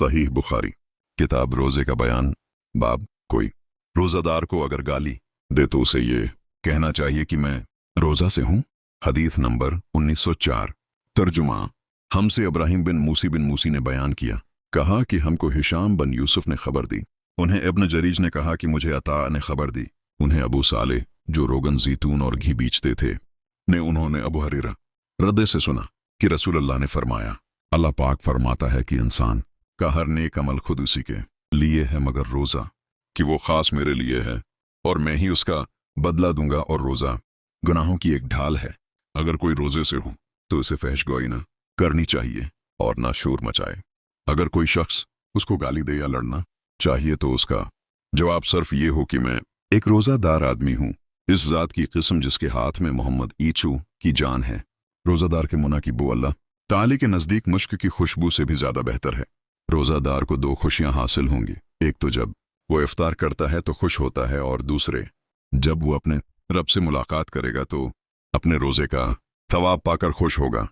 सहीह बुखारी, किताब रोजे का बयान, बाब कोई रोजादार को अगर गाली दे तो उसे ये कहना चाहिए कि मैं रोजा से हूं। हदीस नंबर 1904। तर्जुमा, हमसे इब्राहिम बिन मूसी ने बयान किया, कहा कि हमको हिशाम बिन यूसुफ ने खबर दी। उन्हें इब्न जरीज ने कहा कि मुझे अता ने खबर दी। उन्हें अबू साले जो रोगन जैतून और घी बेचते थे ने उन्होंने अबू हरीरा रद्दे से सुना कि रसूलुल्लाह ने फरमाया, अल्लाह पाक फरमाता है कि इंसान का हर नेक अमल खुद उसी के लिए है मगर रोजा कि वो खास मेरे लिए है और मैं ही उसका बदला दूंगा। और रोजा गुनाहों की एक ढाल है। अगर कोई रोजे से हो तो उसे फहशगोई न करनी चाहिए और ना शोर मचाए। अगर कोई शख्स उसको गाली दे या लड़ना चाहिए तो उसका जवाब सिर्फ ये हो कि मैं एक रोजादार आदमी हूं, इस जात की किस्म जिसके हाथ में मोहम्मद ईचू की जान है। रोजादार के मुना की बू अल्लाह ताली के नजदीक मुश्क की खुशबू से भी ज्यादा बेहतर है। रोजादार को दो खुशियां हासिल होंगी, एक तो जब वो इफ्तार करता है तो खुश होता है, और दूसरे जब वो अपने रब से मुलाकात करेगा तो अपने रोजे का थवाब पाकर खुश होगा।